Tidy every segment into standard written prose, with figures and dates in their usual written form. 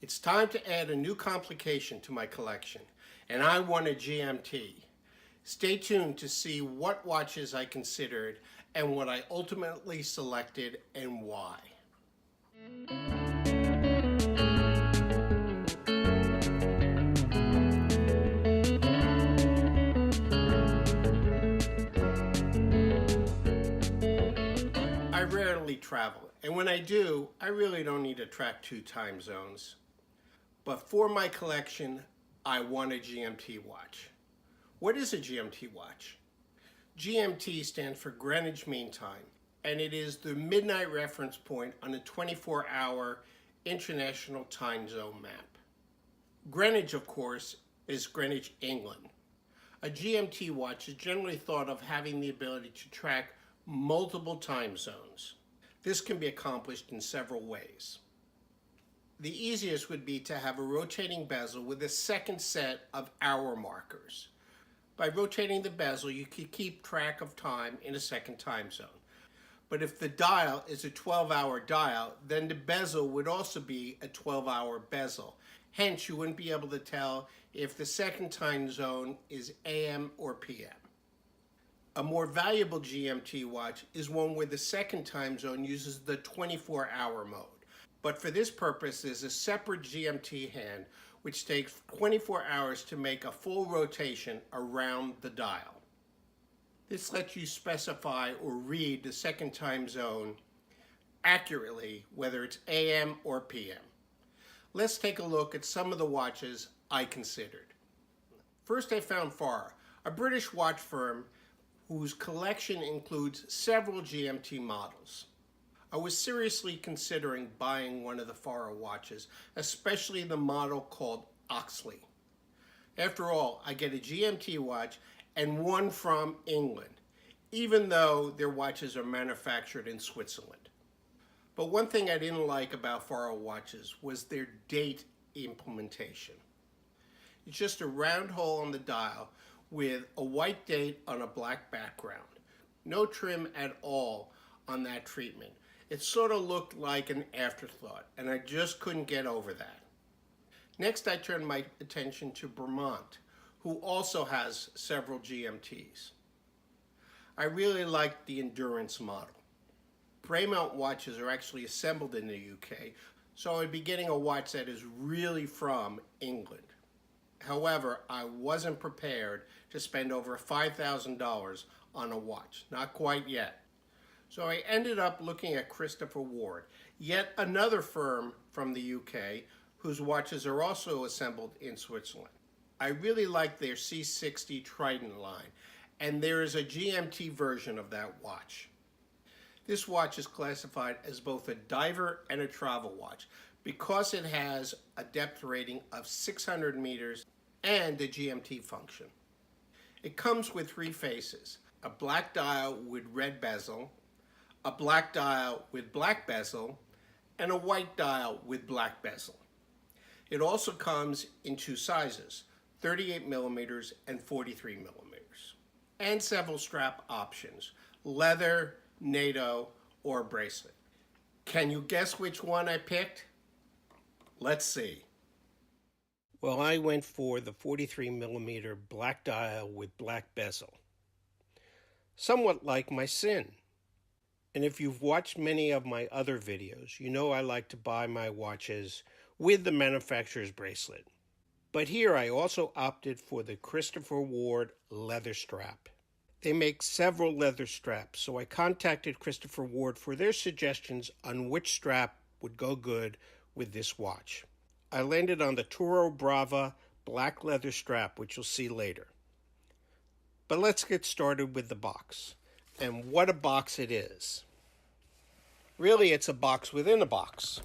It's time to add a new complication to my collection, and I want a GMT. Stay tuned to see what watches I considered and what I ultimately selected and why. I rarely travel, and when I do, I really don't need to track 2 time zones. But for my collection, I want a GMT watch. What is a GMT watch? GMT stands for Greenwich Mean Time, and it is the midnight reference point on a 24-hour international time zone map. Greenwich, of course, is Greenwich, England. A GMT watch is generally thought of having the ability to track multiple time zones. This can be accomplished in several ways. The easiest would be to have a rotating bezel with a second set of hour markers. By rotating the bezel, you can keep track of time in a second time zone. But if the dial is a 12-hour dial, then the bezel would also be a 12-hour bezel. Hence, you wouldn't be able to tell if the second time zone is AM or PM. A more valuable GMT watch is one where the second time zone uses the 24-hour mode. But for this purpose, there's a separate GMT hand which takes 24 hours to make a full rotation around the dial. This lets you specify or read the second time zone accurately, whether it's AM or PM. Let's take a look at some of the watches I considered. First, I found Farah, a British watch firm whose collection includes several GMT models. I was seriously considering buying one of the Farah watches, especially the model called Oxley. After all, I get a GMT watch and one from England, even though their watches are manufactured in Switzerland. But one thing I didn't like about Farah watches was their date implementation. It's just a round hole on the dial with a white date on a black background. No trim at all on that treatment. It sort of looked like an afterthought, and I just couldn't get over that. Next, I turned my attention to Bremont, who also has several GMTs. I really liked the Endurance model. Bremont watches are actually assembled in the UK, so I'd be getting a watch that is really from England. However, I wasn't prepared to spend over $5,000 on a watch, not quite yet. So I ended up looking at Christopher Ward, yet another firm from the UK whose watches are also assembled in Switzerland. I really like their C60 Trident line, and there is a GMT version of that watch. This watch is classified as both a diver and a travel watch because it has a depth rating of 600 meters and a GMT function. It comes with 3 faces, a black dial with red bezel, a black dial with black bezel, and a white dial with black bezel. It also comes in 2 sizes, 38 millimeters and 43 millimeters, and several strap options, leather, NATO, or bracelet. Can you guess which one I picked? Let's see. Well, I went for the 43 millimeter black dial with black bezel. Somewhat like my Sin. And if you've watched many of my other videos, you know I like to buy my watches with the manufacturer's bracelet. But here I also opted for the Christopher Ward leather strap. They make several leather straps, so I contacted Christopher Ward for their suggestions on which strap would go good with this watch. I landed on the Toro Brava black leather strap, which you'll see later. But let's get started with the box. And what a box it is. Really, it's a box within a box.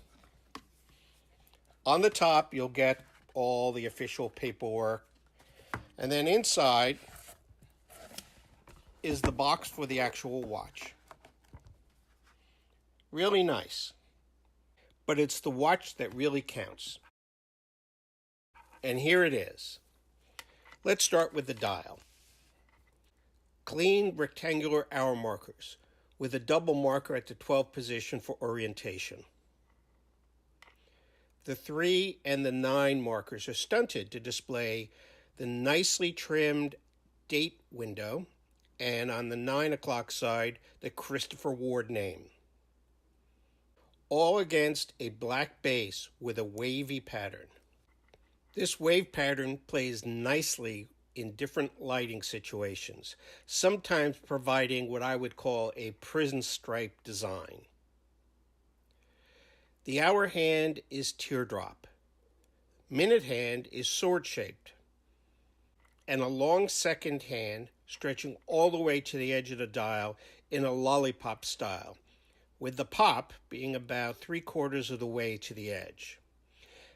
On the top, you'll get all the official paperwork. And then inside is the box for the actual watch. Really nice. But it's the watch that really counts. And here it is. Let's start with the dial. Clean rectangular hour markers with a double marker at the 12th position for orientation. The 3 and the 9 markers are stunted to display the nicely trimmed date window, and on the 9 o'clock side, the Christopher Ward name. All against a black base with a wavy pattern. This wave pattern plays nicely in different lighting situations, sometimes providing what I would call a prison stripe design. The hour hand is teardrop. Minute hand is sword-shaped. And a long second hand stretching all the way to the edge of the dial in a lollipop style, with the pop being about 3/4 of the way to the edge.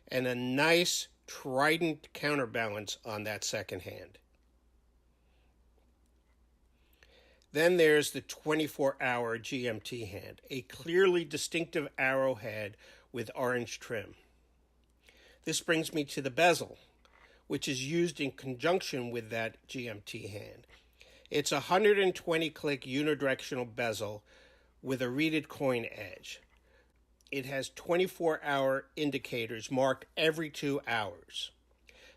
And a nice Trident counterbalance on that second hand. Then there's the 24-hour GMT hand, a clearly distinctive arrowhead with orange trim. This brings me to the bezel, which is used in conjunction with that GMT hand. It's a 120-click unidirectional bezel with a reeded coin edge. It has 24-hour indicators marked every 2 hours.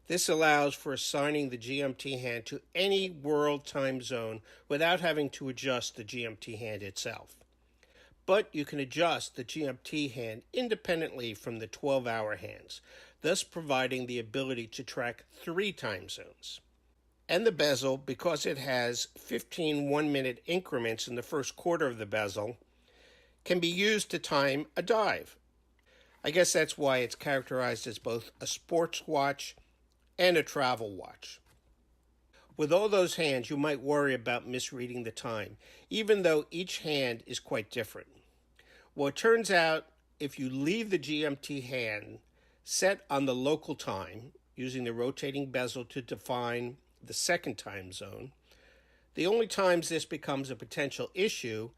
This allows for assigning the GMT hand to any world time zone without having to adjust the GMT hand itself. But you can adjust the GMT hand independently from the 12-hour hands, thus providing the ability to track 3 time zones. And the bezel, because it has 15 one-minute increments in the first quarter of the bezel, can be used to time a dive. I guess that's why it's characterized as both a sports watch and a travel watch. With all those hands, you might worry about misreading the time, even though each hand is quite different. Well, it turns out if you leave the GMT hand set on the local time, using the rotating bezel to define the second time zone, the only times this becomes a potential issue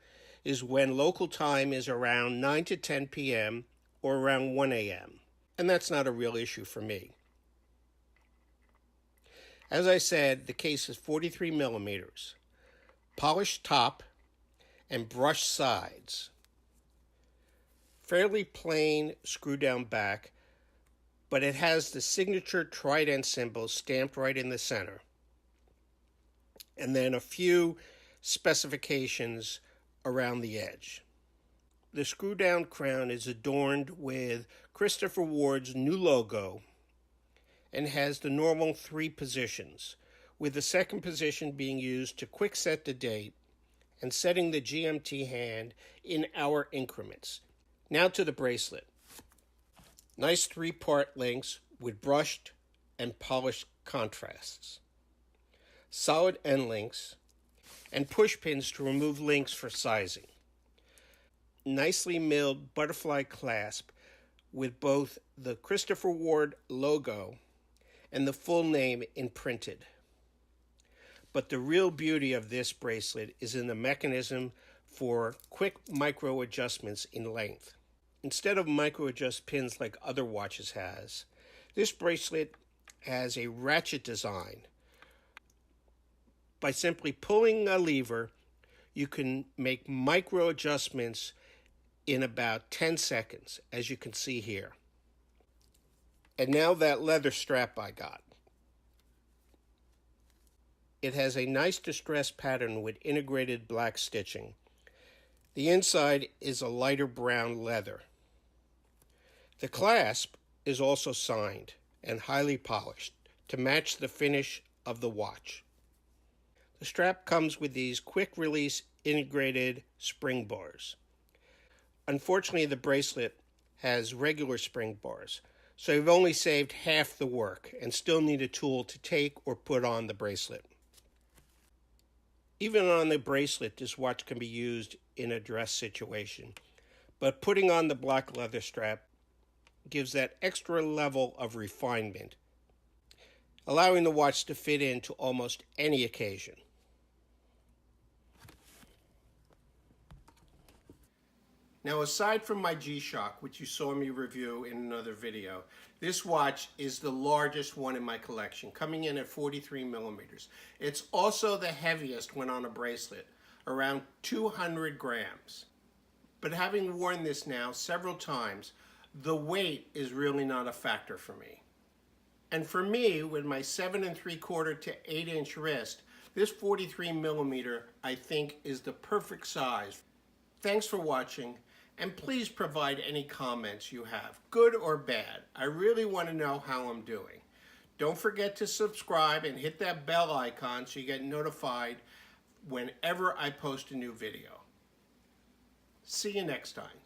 is when local time is around 9 to 10 p.m. or around 1 a.m. And that's not a real issue for me. As I said, the case is 43 millimeters, polished top, and brushed sides. Fairly plain screw-down back, but it has the signature Trident symbol stamped right in the center. And then a few specifications around the edge. The screw-down crown is adorned with Christopher Ward's new logo and has the normal 3 positions, with the second position being used to quick set the date and setting the GMT hand in hour increments. Now to the bracelet. Nice 3-part links with brushed and polished contrasts. Solid end links and push pins to remove links for sizing. Nicely milled butterfly clasp with both the Christopher Ward logo and the full name imprinted. But the real beauty of this bracelet is in the mechanism for quick micro adjustments in length. Instead of micro adjust pins like other watches has, this bracelet has a ratchet design. By simply pulling a lever, you can make micro adjustments in about 10 seconds, as you can see here. And now that leather strap I got. It has a nice distressed pattern with integrated black stitching. The inside is a lighter brown leather. The clasp is also signed and highly polished to match the finish of the watch. The strap comes with these quick-release integrated spring bars. Unfortunately, the bracelet has regular spring bars, so you've only saved half the work and still need a tool to take or put on the bracelet. Even on the bracelet, this watch can be used in a dress situation, but putting on the black leather strap gives that extra level of refinement, allowing the watch to fit into almost any occasion. Now, aside from my G-Shock, which you saw me review in another video, this watch is the largest one in my collection, coming in at 43 millimeters. It's also the heaviest when on a bracelet, around 200 grams. But having worn this now several times, the weight is really not a factor for me. And for me, with my 7 3/4 to 8-inch wrist, this 43 millimeter I think is the perfect size. Thanks for watching, and please provide any comments you have, good or bad. I really want to know how I'm doing. Don't forget to subscribe and hit that bell icon so you get notified whenever I post a new video. See you next time.